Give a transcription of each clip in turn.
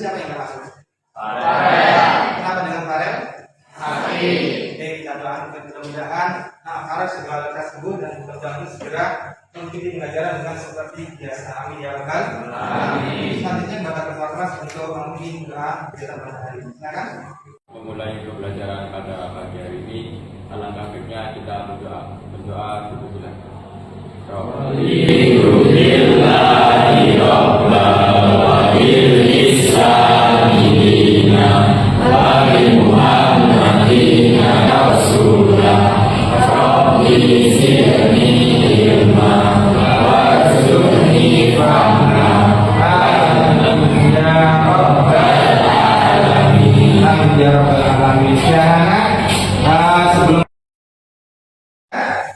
siapa yang masuk? Farel. Kenapa dengan Farel? Hafiz. Oke, kita doakan mudah-mudahan Farel segera lekas sembuh dan mudah-mudahan segera mengikuti pengajaran dengan seperti biasa. Amin ya rabbal alamin. Selanjutnya baca keras untuk memimpin doa kita pada hari ini. Silakan. Memulai pembelajaran pada pagi hari ini, alangkah baiknya kita berdoa dulu. Alhamdulillahi Rabbil Alamin wa bi Muhammadin Rasulullah Rabbi zidni ilma warzuqni fahma amin ya rabbal alamin. Amin ya rabbal alamin. Sebelum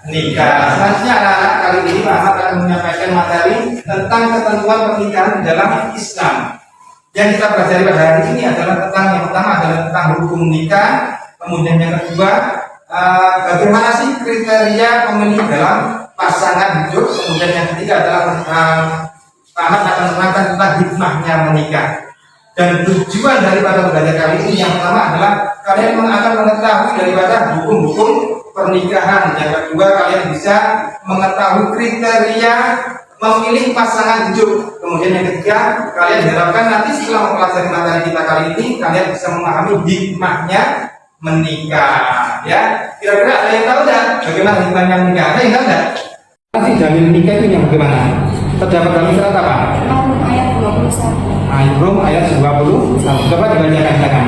nikah, selanjutnya anak-anak kali ini Muhammad akan menyampaikan materi tentang ketentuan pernikahan dalam Islam. Yang kita pelajari pada hari ini adalah tentang yang pertama adalah tentang hukum nikah, kemudian yang kedua bagaimana sih kriteria pemilih dalam pasangan hidup, kemudian yang ketiga adalah Muhammad akan menerangkan tentang hikmahnya menikah. Dan tujuan daripada belajar kali ini yang pertama adalah kalian akan mengetahui daripada hukum-hukum pernikahan. Yang kedua, kalian bisa mengetahui kriteria memilih pasangan hidup. Kemudian yang ketiga, kalian diharapkan nanti setelah mempelajari materi kita kali ini, kalian bisa memahami hikmahnya menikah. Ya, kira-kira ada yang tahu nggak bagaimana hikmahnya menikah? Ada yang tahu nggak? Masih dalil nikah itu yang bagaimana? Terdapat dalam surat apa? Ayat 21. Al-Rum ayat 20. Coba dibacakan silakan.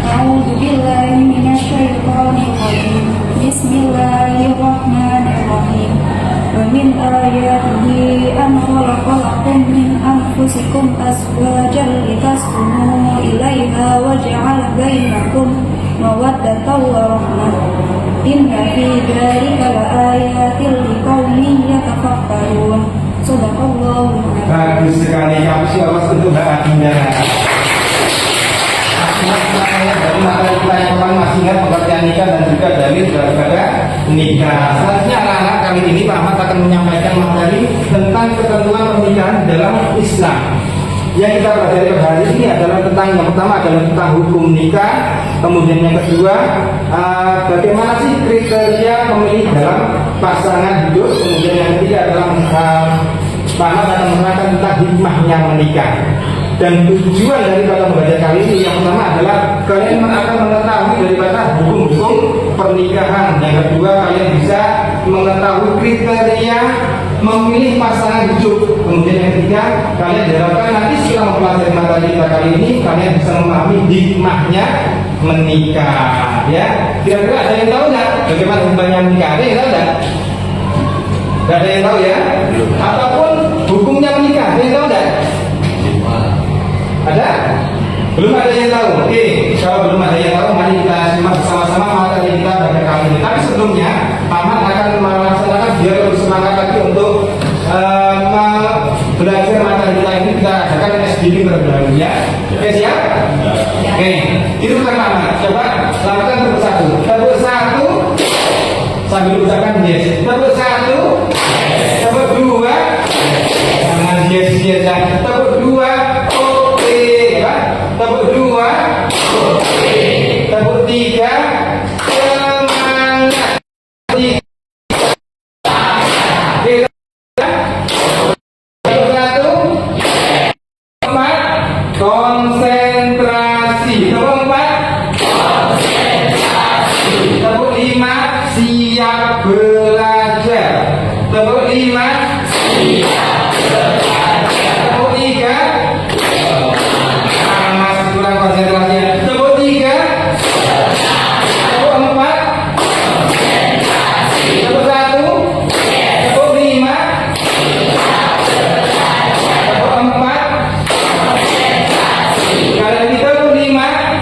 A'udzu billahi minasyaitonir rajim. Bismillahirrahmanirrahim. Wa min ayatihi an khalaqalakum min anfusikum azwajan litaskunu ilaiha wa ja'ala bainakum mawaddatan wa rahmah. Inna fi dzalika laayatin liqaumin yatafakkarun. Sadaqallahu a'lam. Bagus sekali, kasih awas untuk Mbak Adinda. Dari materi kita yang kemarin masih ingat pengertian nikah dan juga dalil daripada nikah. Selanjutnya anak-anak kali ini Pak Ahmad akan menyampaikan materi tentang ketentuan pernikahan dalam Islam. Yang kita pelajari pada hari ini adalah tentang yang pertama adalah tentang hukum nikah, kemudian yang kedua bagaimana sih kriteria memilih dalam pasangan hidup, kemudian yang ketiga adalah Pak Ahmad akan menerangkan tentang hikmahnya menikah. Dan tujuan daripada belajar kali ini yang pertama adalah kalian akan mengetahui daripada hukum-hukum pernikahan. Yang kedua, kalian bisa mengetahui kriteria memilih pasangan hidup. Kemudian yang ketiga, kalian diharapkan nanti setelah mempelajari materi kita kali ini, kalian bisa memahami hikmahnya menikah. Ya, kira-kira ada yang tahu nggak bagaimana hikmahnya menikah? Ada yang tahu nggak? Nggak ada yang tahu ya? Ataupun hukumnya menikah? Ada yang tahu nggak? Ada? Belum ada yang tahu? Oke, kalau belum ada yang tahu, mari kita simak bersama-sama materi kita pada kali ini. Tapi sebelumnya, Ahmad akan melaksanakan biar lebih semangat lagi untuk belajar materi kita ini. Kita adakan SDB terlebih dahulu ya. Oke, siap? Oke, itu pertama. Coba lakukan tepuk satu. Tepuk satu sambil ucapkan yes. Tepuk satu. Tepuk dua. Jangan yes ya. Tepuk dua. Tepuk dua, tepuk tiga, semangat. Tepuk satu, empat, konsentrasi. Tepuk empat, konsentrasi. Tepuk lima, siap belajar. Tepuk lima, siap belajar. Tepuk tiga, konsentrasinya. Tepuk tiga, tepuk empat, konsentrasi. Tepuk satu, tepuk lima, tepuk empat, konsentrasi. Kali ini tepuk lima.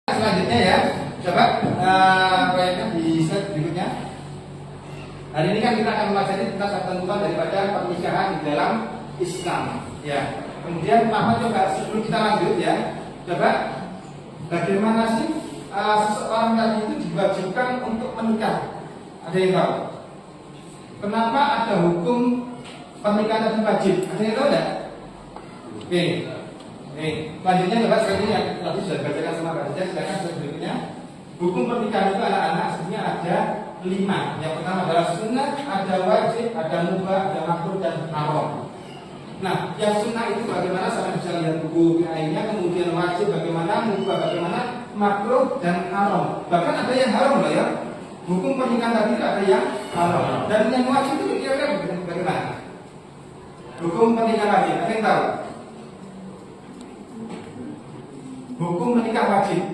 Selanjutnya ya, coba proyeknya di slide berikutnya. Hari ini kan kita akan mempelajari tentang ketentuan daripada pernikahan di dalam Islam. Ya. Kemudian Ahmad coba sebelum kita lanjut ya, coba bagaimana sih seseorang tadi itu diwajibkan untuk menikah? Ada yang tahu? Kenapa ada hukum pernikahan tadi wajib? Ada yang tahu tidak? Oke. Selanjutnya Bapak seperti yang tadi sudah dibacakan sama Pak Rizal, silakan berikutnya. Hukum pernikahan itu anak-anak sebenarnya ada 5. Yang pertama adalah sunnah, ada wajib, ada mubah, ada makruh dan haram. Nah, yang sunnah itu bagaimana sama bisa lihat buku lainnya, kemudian wajib bagaimana, mubah bagaimana, makruh dan haram. Bahkan ada yang haram loh ya. Hukum pernikahan tadi ada yang haram. Dan yang wajib itu kira-kira bagaimana? Hukum pernikahan tadi, ada yang tahu? Hukum menikah wajib.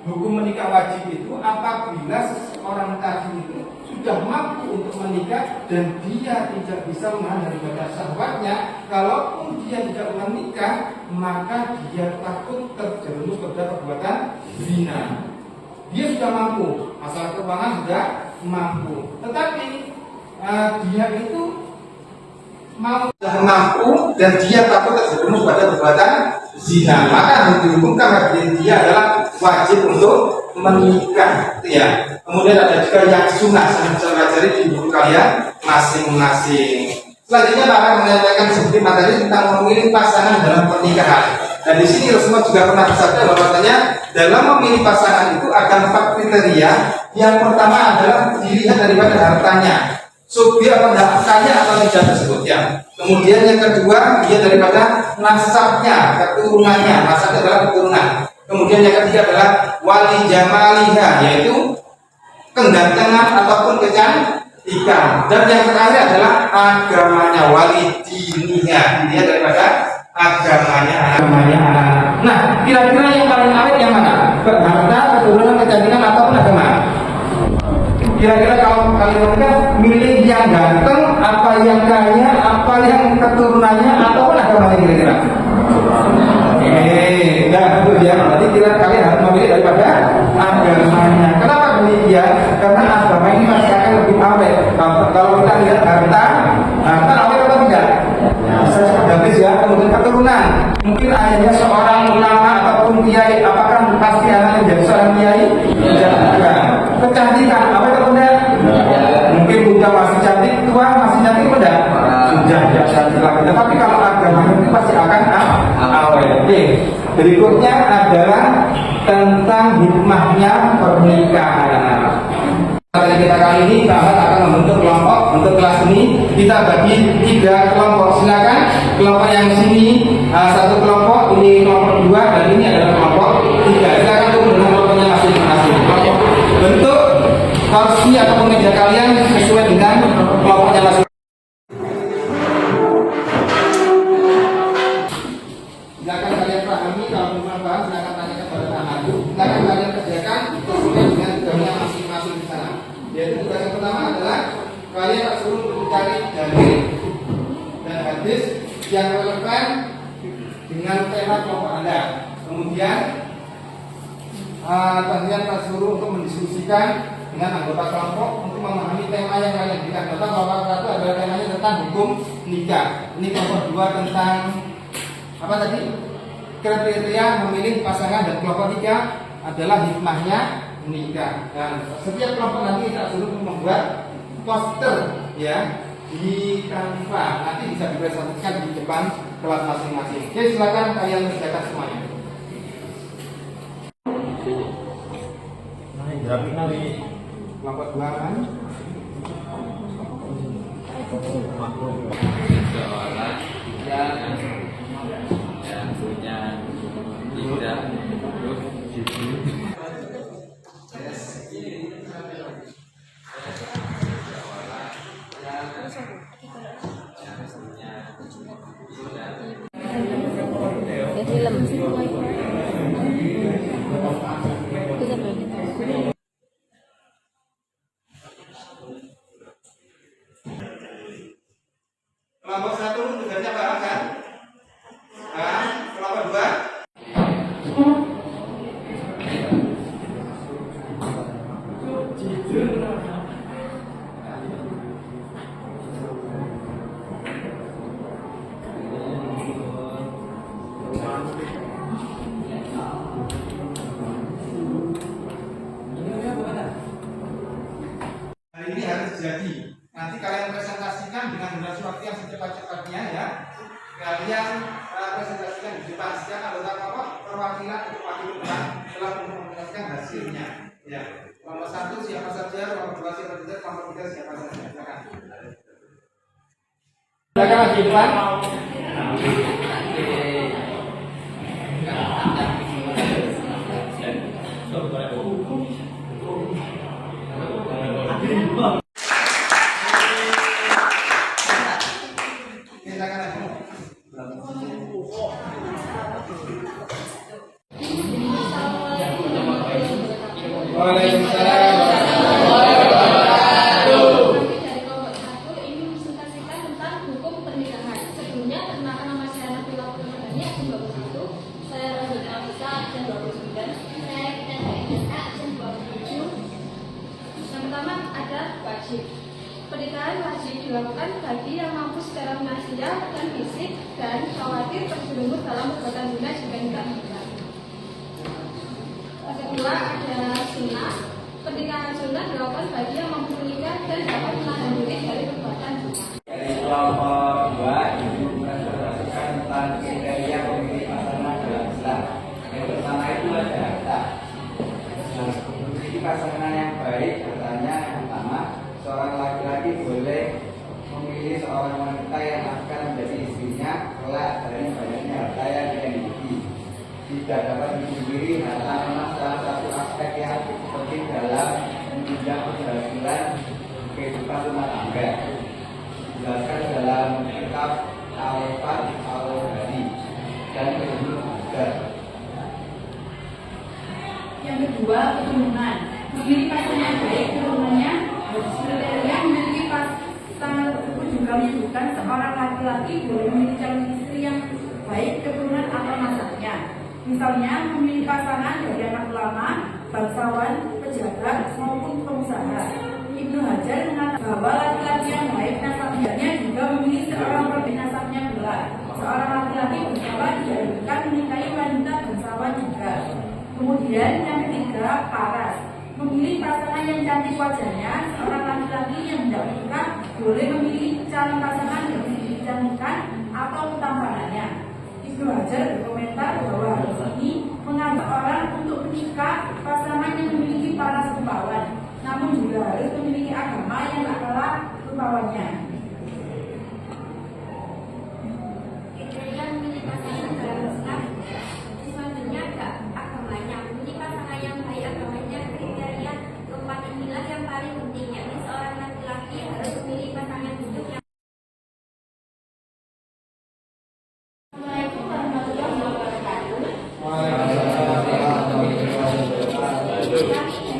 Hukum menikah wajib itu apabila seseorang tadi itu sudah mampu untuk menikah dan dia tidak bisa menahan daripada syahwatnya, kalaupun dia tidak menikah maka dia takut terjerumus pada perbuatan zina. Dia sudah mampu, masalah keuangan sudah mampu, tetapi dia itu mampu dan dia takut terjerumus pada perbuatan zina, maka harus dihukumkan bagi dia adalah wajib untuk menikah, ya. Kemudian ada juga yang sunnah, saya pelajari di buku kalian masing-masing. Selanjutnya Pak akan menyampaikan seperti materi tentang memilih pasangan dalam pernikahan. Dan di sini Rasulullah juga pernah bersabda bahwasanya dalam memilih pasangan itu ada 4 kriteria. Yang pertama adalah dilihat daripada hartanya, dia apa kaya atau tidak tersebut ya. Kemudian yang kedua dia daripada nasabnya, keturunannya, nasabnya adalah keturunan. Kemudian yang ketiga adalah wali jamaliha, yaitu kegantengan ataupun kecantikan. Dan yang terakhir adalah agamanya, wali diniha, dia daripada agamanya. Nah, kira-kira yang paling awet yang mana? Harta, keturunan, kecantikan ataupun agama? Kira-kira kalau kalian kan milih yang ganteng, apa yang kaya, apa yang keturunannya, ataupun agamanya kira-kira? Enggak, itu dia. Berarti kalian harus memilih daripada agamanya. Kenapa demikian? Karena agama ini masih akan lebih awet. Kalau kita lihat harta awet atau tidak? Saya habis ya. Kemudian keturunan. Mungkin ayahnya seorang ulama ataupun kiai, apakah pasti anaknya menjadi seorang kiai? Tidak. Kecantikan, apa itu tidak? Mungkin muda masih cantik, tua masih cantik tidak? Sudah tidak cantik lagi. Tapi kalau agama itu pasti akan awet. Oke. Berikutnya adalah tentang hikmahnya pernikahan. Pada kita kali ini Bapak akan membentuk kelompok. Untuk kelas ini kita bagi 3 kelompok. Silakan kelompok yang sini 1 kelompok, ini kelompok 2 dan ini adalah kelompok 3. Silakan tunggu dengan kelompoknya masing-masing. Kelompok bentuk kursi ataupun meja kalian sesuai dengan kelompoknya masing-masing. Silakan kalian pahami, kalau belum paham silakan tanyakan pada Pak Madu. Silakan kalian kerjakan sesuai dengan tugasnya masing-masing di sana. Yaitu tugas yang pertama adalah kalian suruh mencari dalil dan hadis yang relevan dengan tema kelompok Anda. Kemudian kalian suruh untuk mendiskusikan dengan anggota kelompok untuk memahami tema yang kalian berikan. Contoh kelompok 1 adalah temanya tentang hukum nikah. Ini kelompok 2 tentang apa tadi? Kriteria memilih pasangan, dan kelompok 3 adalah hikmahnya nikah. Dan setiap kelompok nanti kita suruh membuat poster ya di Canva, nanti bisa dipresentasikan di depan kelas masing-masing. Oke, silakan kalian mengerjakan semuanya. Kelompok 2 kan? Seorang yang punya tidak Kelompok 1 tugasnya bareng kan? Kelompok 2 hari ini harus jadi. Nanti kalian presentasikan dengan durasi waktu yang secepat-cepatnya ya. Kalian presentasikan di depan setiap anggota kelompok perwakilan untuk wakil depan telah mempresentasikan hasilnya. Ya, kelompok 1 siapa saja, kelompok 2 siapa saja, kelompok 3 siapa saja. Silakan. Silakan di depan. Waalaikumsalam. Dari kelompok 1 ini presentasikan tentang hukum pernikahan. Sebelumnya perkenalkan nama saya Nabila Purwodani, absen 21. Saya Razul Alisa, absen 29. Saya Kita Daisa, absen 27. Yang pertama ada wajib. Pernikahan wajib dilakukan bagi yang mampu secara finansial dan fisik dan khawatir terjerumus dalam perbuatan zina jika tidak menikah. Yang kedua ada sunnah. Pernikahan sunnah dilakukan bagi yang mampu menikah dan dapat menahan diri dari perbuatan zina. Dari kelompok 2 ibu presentasikan tentang kriteria pemilih pasangan dalam Islam. Yang pertama itu ada harta. Memiliki pasangan yang baik, katanya yang pertama, seorang laki-laki boleh memilih seorang wanita yang akan menjadi istrinya kelak dari banyaknya harta yang dia miliki. Tidak dapat dipungkiri harta memang salah satu aspek yang penting dalam menunjang keberhasilan kehidupan rumah tangga. Dijelaskan dalam kitab Al-Fat Al-Hari dan kedua juga. Yang kedua, keturunan. Memilih pasangan yang baik, turunannya kriteria memiliki pasangan tersebut juga menyebutkan seorang laki-laki boleh memilih calon istri yang baik keturunan atau nasabnya. Misalnya memilih pasangan dari anak ulama, bangsawan, pejabat maupun pengusaha. Ibnu Hajar mengatakan bahwa laki-laki yang baik nasabnya juga memilih seorang berbeda nasabnya pula. Seorang laki-laki bangsawan dianjurkan menikahi wanita bangsawan juga. Kemudian yang ketiga, paras. Memilih pasangan yang cantik wajahnya. Seorang laki-laki yang tidak menikah boleh memilih calon pasangan yang memiliki kecantikan atau ketampanannya. Ibnu Hajar berkomentar bahwa hal ini mengajak orang untuk menikah pasangan yang memiliki paras rupawan, namun juga harus memiliki agama yang tak kalah rupawannya. Kriteria memilih pasangan dalam Islam selanjutnya ada agamanya. Memilih pasangan yang baik agamanya. Kriteria keempat inilah yang paling penting, yakni seorang laki-laki harus memilih pasangan hidup yang Assalamualaikum warahmatullahi wabarakatuh. Kami dari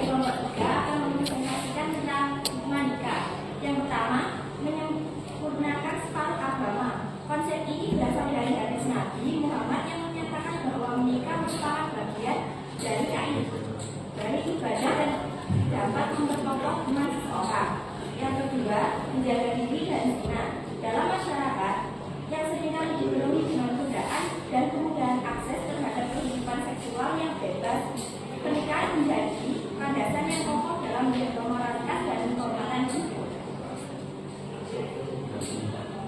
kelompok 3 akan mempresentasikan tentang hubungan nikah. Yang pertama, menyempurnakan separuh agama. Konsep ini berasal dari hadis Nabi Muhammad yang menyatakan bahwa menikah merupakan bagian dari ibadah dan dapat memperkokoh iman seseorang. Yang kedua, menjaga diri dan zina. Dalam masyarakat yang seringkali dipenuhi dengan godaan dan kemudahan akses terhadap kehidupan seksual yang bebas, pernikahan menjadi landasan yang kokoh dalam menjaga moralitas dan kehormatan hidup.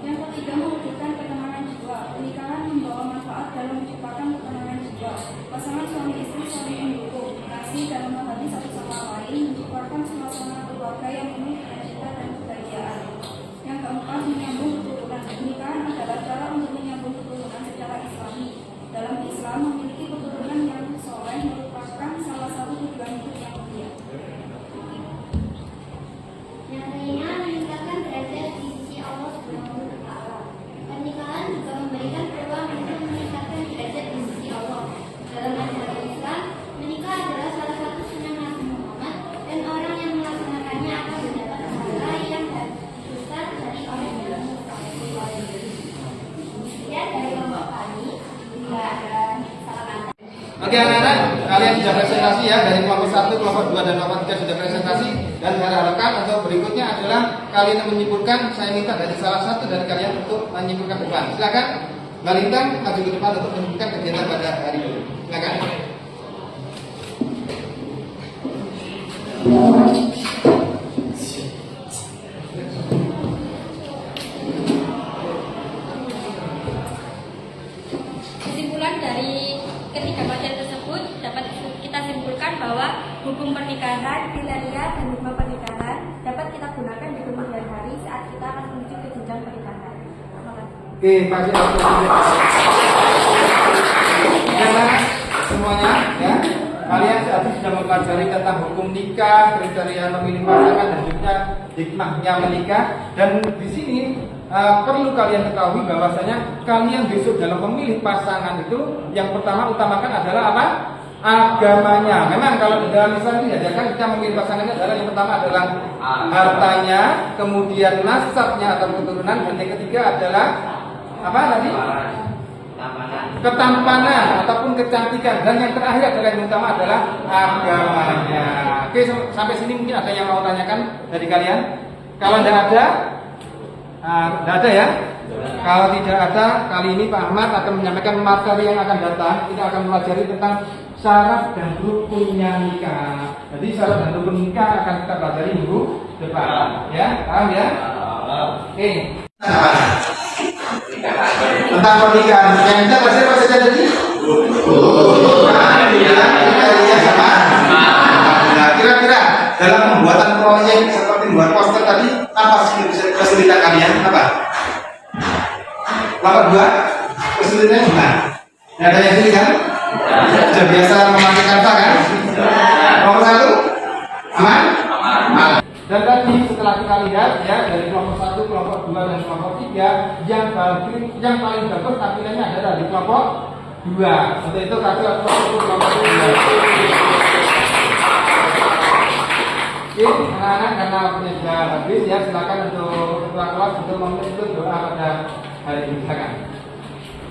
Yang ketiga, mewujudkan ketenangan jiwa. Pernikahan membawa manfaat dalam menciptakan ketenangan jiwa. Pasangan suami istri saling mendukung, kasih dan memahami satu sama lain, menciptakan suasana keluarga yang penuh cita dan kebahagiaan. Yang keempat, menyambung keturunan. Pernikahan adalah cara untuk menyambung keturunan secara Islami. Dalam Islam, memiliki keturunan yang soleh merupakan salah satu tujuan hidup yang mulia. yang lainnya meningkatkan derajat di sisi Allah Subhanahu wa Ta'ala. Pernikahan juga memberikan peluang untuk meningkatkan derajat di sisi Allah. Dalam ajaran Islam, menikah adalah salah satu sunnah Nabi Muhammad dan orang yang melaksanakannya akan mendapat pahala yang besar dari Allah Subhanahu wa Ta'ala. Ya, dari kelompok kami juga ada salam. Oke anak-anak, kalian sudah presentasi ya dari kelompok 1, kelompok 2 dan kelompok 3 sudah presentasi, dan saya harapkan untuk berikutnya adalah kalian menyimpulkan. Saya minta dari salah satu dari kalian untuk menyimpulkan depan. Silakan, Mbak Lintang maju ke depan untuk menyimpulkan kegiatan pada hari ini. Silakan. dari ketiga materi tersebut dapat kita simpulkan bahwa hukum pernikahan, kriteria dan hikmah pernikahan dapat kita gunakan di kemudian hari saat kita akan menuju ke jenjang pernikahan. Terima kasih. Oke, kasih waktu. Semuanya ya. Kalian saat ini sudah mempelajari tentang hukum nikah, kriteria memilih pasangan dan juga hikmahnya menikah. Dan di sini perlu kalian ketahui bahwasanya kalian besok dalam memilih pasangan itu yang pertama utamakan adalah apa? Agamanya. Memang kalau di dalam Islam itu diajarkan kita memilih pasangannya adalah yang pertama adalah hartanya, kemudian nasabnya atau keturunan, dan yang ketiga adalah apa tadi? Ketampanan ataupun kecantikan, dan yang terakhir adalah yang utama adalah agamanya. Oke, sampai sini mungkin ada yang mau tanyakan dari kalian. Kalau tidak ada ya. Kalau tidak ada, kali ini Pak Ahmad akan menyampaikan materi yang akan datang. Kita akan pelajari tentang syarat dan rukunnya nikah. Jadi syarat dan rukun nikah akan kita pelajari minggu depan. Ya, paham ya? Oke. Tentang pernikahan yang kita bahas apa saja tadi? Kriteria sama. Nah, kira-kira dalam pembuatan proyek seperti membuat poster tadi apa kesulitan kalian? Apa? Nomor 2 kesulitannya gimana? Ada yang sulit kan? Sudah biasa memakai kanva kan? Nomor 1 aman? Aman. Dan tadi setelah kita lihat ya dari kelompok 1, kelompok 2 dan kelompok 3 yang paling bagus tampilannya adalah di kelompok 2. Untuk itu kasih kelompok 2. Oke, anak-anak karena waktunya sudah habis ya, silakan untuk ketua kelas untuk menuntut doa pada hari ini. Silakan.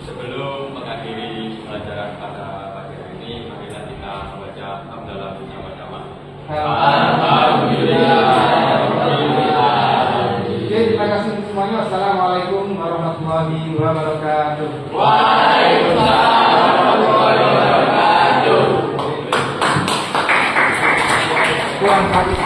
Sebelum mengakhiri pelajaran pada pagi hari ini, marilah kita membaca hamdalah bersama-sama. Oke, terima kasih semuanya. Wassalamualaikum warahmatullahi wabarakatuh. Waalaikumsalam warahmatullahi wabarakatuh. Kurang sakit.